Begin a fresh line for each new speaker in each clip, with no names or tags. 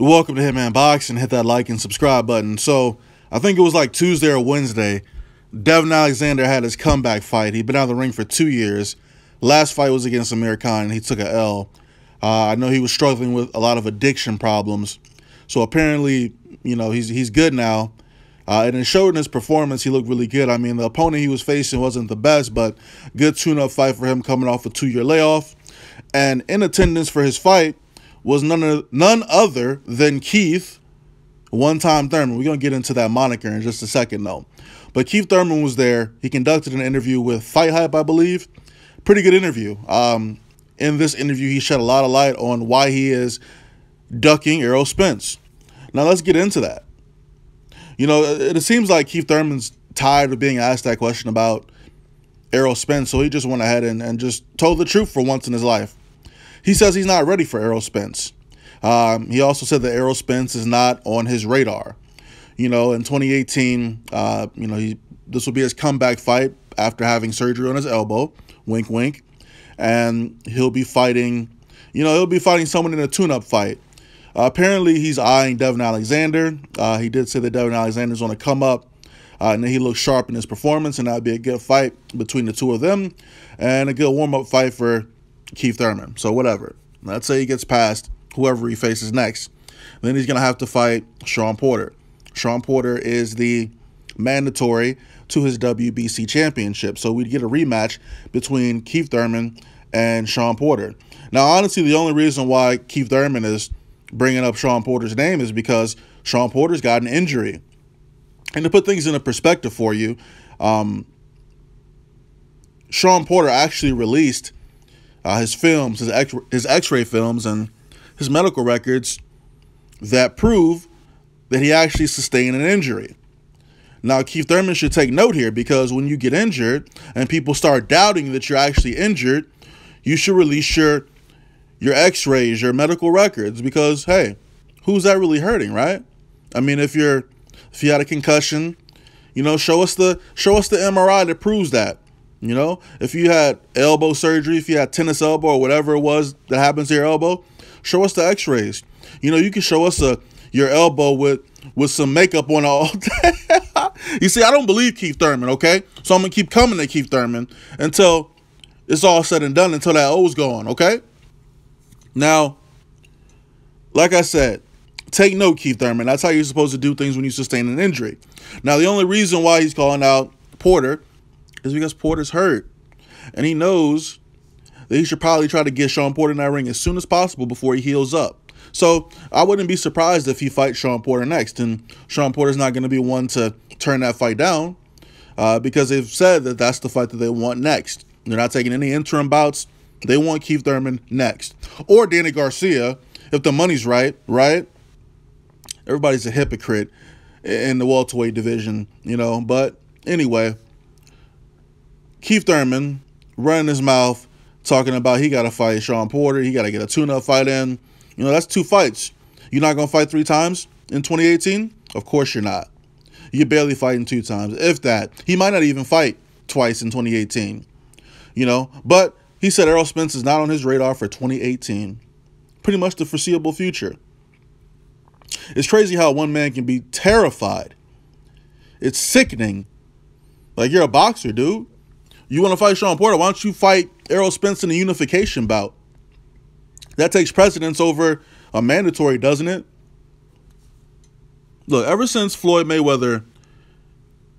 Welcome to Hitman Boxing. Hit that like and subscribe button. So I think it was like Tuesday or Wednesday. Devin Alexander had his comeback fight. He'd been out of the ring for 2 years. Last fight was against Amir Khan, and he took a L. I know he was struggling with a lot of addiction problems. So apparently, you know, he's good now. And it showed in his performance, he looked really good. I mean, the opponent he was facing wasn't the best, but good tune-up fight for him coming off a 2-year layoff. And in attendance for his fight was none other than Keith, one-time Thurman. We're going to get into that moniker in just a second, though. But Keith Thurman was there. He conducted an interview with Fight Hype, I believe. Pretty good interview. In this interview, he shed a lot of light on why he is ducking Errol Spence. Now, let's get into that. You know, it seems like Keith Thurman's tired of being asked that question about Errol Spence, so he just went ahead and just told the truth for once in his life. He says he's not ready for Errol Spence. He also said that Errol Spence is not on his radar. You know, in 2018, this will be his comeback fight after having surgery on his elbow. Wink, wink. And he'll be fighting, someone in a tune-up fight. Apparently, he's eyeing Devin Alexander. He did say that Devin Alexander's on a come-up. And he looks sharp in his performance, and that would be a good fight between the two of them. And a good warm-up fight for Keith Thurman. So whatever. Let's say he gets past whoever he faces next. Then he's going to have to fight Shawn Porter. Shawn Porter is the mandatory to his WBC championship. So we'd get a rematch between Keith Thurman and Shawn Porter. Now, honestly, the only reason why Keith Thurman is bringing up Shawn Porter's name is because Shawn Porter's got an injury. And to put things into perspective for you, Shawn Porter actually released his films, his x-ray films and his medical records that prove that he actually sustained an injury. Now, Keith Thurman should take note here, because when you get injured and people start doubting that you're actually injured, you should release your x-rays, your medical records, because, hey, who's that really hurting, right? I mean, if you had a concussion, show us the MRI that proves that. You know, if you had elbow surgery, if you had tennis elbow or whatever it was that happens to your elbow, show us the x-rays. You can show us your elbow with some makeup on all day. You see, I don't believe Keith Thurman, okay? So I'm going to keep coming to Keith Thurman until it's all said and done, until that O's gone, okay? Now, like I said, take note, Keith Thurman. That's how you're supposed to do things when you sustain an injury. Now, the only reason why he's calling out Porter is because Porter's hurt. And he knows that he should probably try to get Shawn Porter in that ring as soon as possible before he heals up. So I wouldn't be surprised if he fights Shawn Porter next. And Shawn Porter's not going to be one to turn that fight down because they've said that that's the fight that they want next. They're not taking any interim bouts. They want Keith Thurman next. Or Danny Garcia, if the money's right? Everybody's a hypocrite in the welterweight division, But anyway, Keith Thurman running his mouth, talking about he got to fight Shawn Porter. He got to get a tune-up fight in. That's 2 fights. You're not going to fight 3 times in 2018? Of course you're not. You're barely fighting 2 times, if that. He might not even fight twice in 2018. But he said Errol Spence is not on his radar for 2018. Pretty much the foreseeable future. It's crazy how one man can be terrified. It's sickening. Like, you're a boxer, dude. You want to fight Shawn Porter? Why don't you fight Errol Spence in a unification bout? That takes precedence over a mandatory, doesn't it? Look, ever since Floyd Mayweather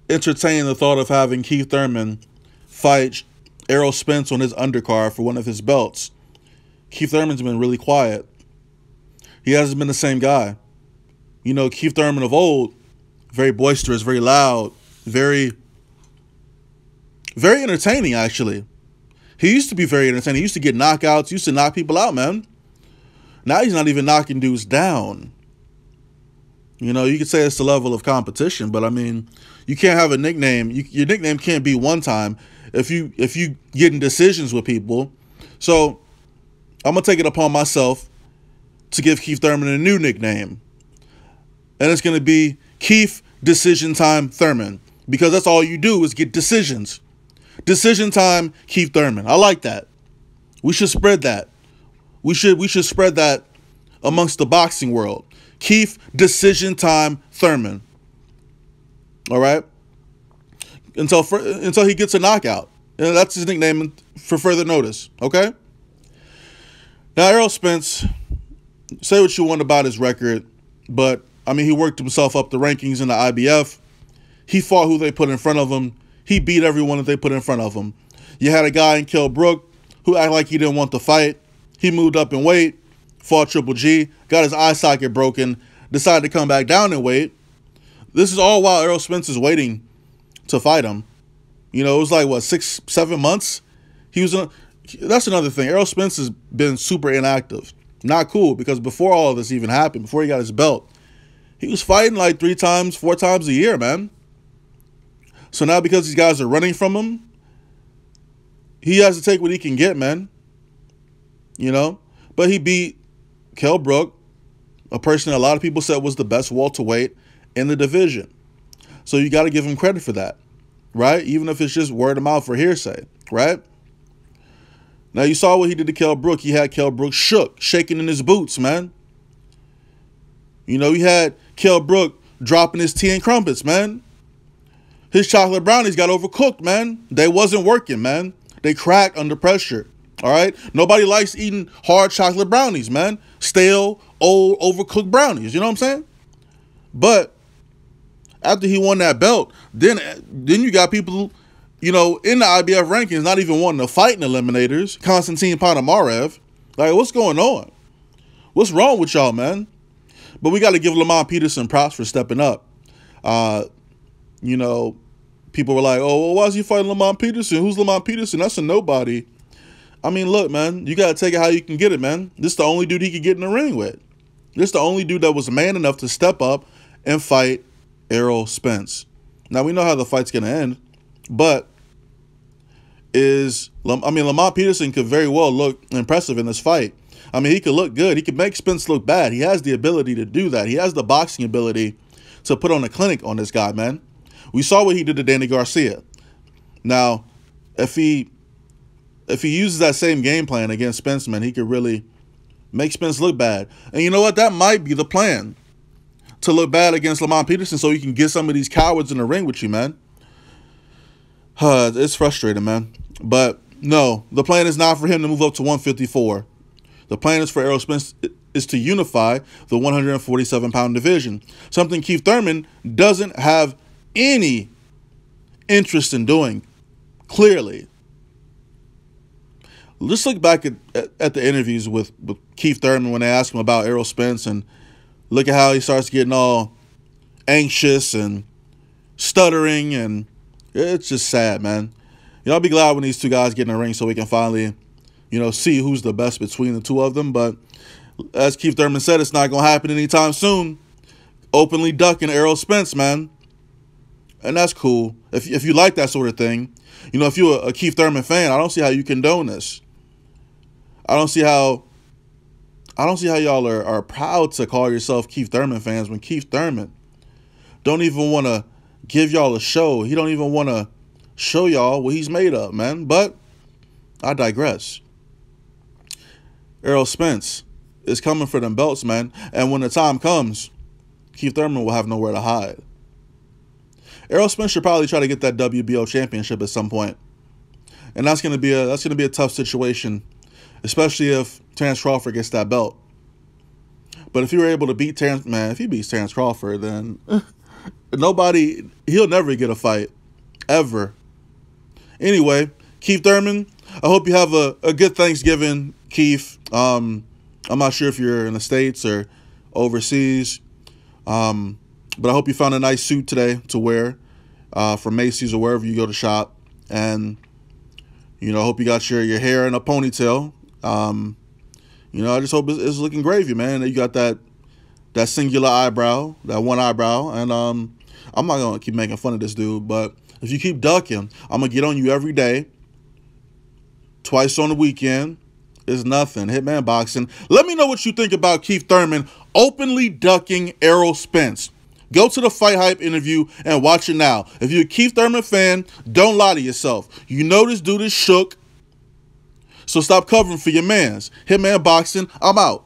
entertained the thought of having Keith Thurman fight Errol Spence on his undercard for one of his belts, Keith Thurman's been really quiet. He hasn't been the same guy. Keith Thurman of old, very boisterous, very loud, very entertaining, actually. He used to be very entertaining. He used to get knockouts. He used to knock people out, man. Now he's not even knocking dudes down. You could say it's the level of competition, but I mean, you can't have a nickname. Your nickname can't be one time if you get in decisions with people. So I'm going to take it upon myself to give Keith Thurman a new nickname. And it's going to be Keith Decision Time Thurman, because that's all you do is get decisions. Decision Time Keith Thurman. I like that. We should spread that. We should spread that amongst the boxing world. Keith Decision Time Thurman. All right? Until he gets a knockout. And that's his nickname for further notice. Okay? Now, Errol Spence, say what you want about his record, but, I mean, he worked himself up the rankings in the IBF. He fought who they put in front of him. He beat everyone that they put in front of him. You had a guy in Kell Brook who acted like he didn't want to fight. He moved up in weight, fought Triple G, got his eye socket broken, decided to come back down in weight. This is all while Errol Spence is waiting to fight him. You know, it was like, what, 6-7 months? That's another thing. Errol Spence has been super inactive. Not cool, because before all of this even happened, before he got his belt, he was fighting like 3 times, 4 times a year, man. So now because these guys are running from him, he has to take what he can get, man. You know? But he beat Kell Brook, a person that a lot of people said was the best welterweight in the division. So you got to give him credit for that, right? Even if it's just word of mouth or hearsay, right? Now, you saw what he did to Kell Brook. He had Kell Brook shaking in his boots, man. You know, he had Kell Brook dropping his tea and crumpets, man. His chocolate brownies got overcooked, man. They wasn't working, man. They cracked under pressure, all right? Nobody likes eating hard chocolate brownies, man. Stale, old, overcooked brownies, you know what I'm saying? But after he won that belt, then you got people, you know, in the IBF rankings not even wanting to fight in eliminators. Konstantin Ponomarev. Like, what's going on? What's wrong with y'all, man? But we got to give Lamont Peterson props for stepping up. You know, people were like, oh, well, why is he fighting Lamont Peterson? Who's Lamont Peterson? That's a nobody. I mean, look, man, you got to take it how you can get it, man. This is the only dude he could get in the ring with. This is the only dude that was man enough to step up and fight Errol Spence. Now, we know how the fight's going to end, but Lamont Peterson could very well look impressive in this fight. I mean, he could look good. He could make Spence look bad. He has the ability to do that. He has the boxing ability to put on a clinic on this guy, man. We saw what he did to Danny Garcia. Now, if he uses that same game plan against Spence, man, he could really make Spence look bad. And you know what? That might be the plan, to look bad against Lamont Peterson so you can get some of these cowards in the ring with you, man. It's frustrating, man. But no, the plan is not for him to move up to 154. The plan is for Errol Spence is to unify the 147-pound division, something Keith Thurman doesn't have any interest in doing, clearly. Let's look back at the interviews with Keith Thurman when they asked him about Errol Spence, and look at how he starts getting all anxious and stuttering, and it's just sad, man. You know, I'll be glad when these two guys get in the ring so we can finally, you know, see who's the best between the two of them. But as Keith Thurman said, it's not going to happen anytime soon. Openly ducking Errol Spence, man. And that's cool. If you like that sort of thing, you know, if you're a Keith Thurman fan, I don't see how you condone this. I don't see how y'all are proud to call yourself Keith Thurman fans when Keith Thurman don't even want to give y'all a show. He don't even want to show y'all what he's made of, man. But I digress. Errol Spence is coming for them belts, man. And when the time comes, Keith Thurman will have nowhere to hide. Errol Spence should probably try to get that WBO championship at some point. And that's gonna be a tough situation, especially if Terrence Crawford gets that belt. But if you're able to beat Terrence, man, if he beats Terrence Crawford, then he'll never get a fight. Ever. Anyway, Keith Thurman, I hope you have a good Thanksgiving, Keith. I'm not sure if you're in the States or overseas, but I hope you found a nice suit today to wear from Macy's or wherever you go to shop. And, you know, I hope you got your hair in a ponytail. You know, I just hope it's looking gravy, man. You got that singular eyebrow, that one eyebrow. And I'm not going to keep making fun of this dude, but if you keep ducking, I'm going to get on you every day. Twice on the weekend is nothing. Hitman Boxing. Let me know what you think about Keith Thurman openly ducking Errol Spence. Go to the Fight Hype interview and watch it now. If you're a Keith Thurman fan, don't lie to yourself. You know this dude is shook, so stop covering for your mans. Hitman Boxing, I'm out.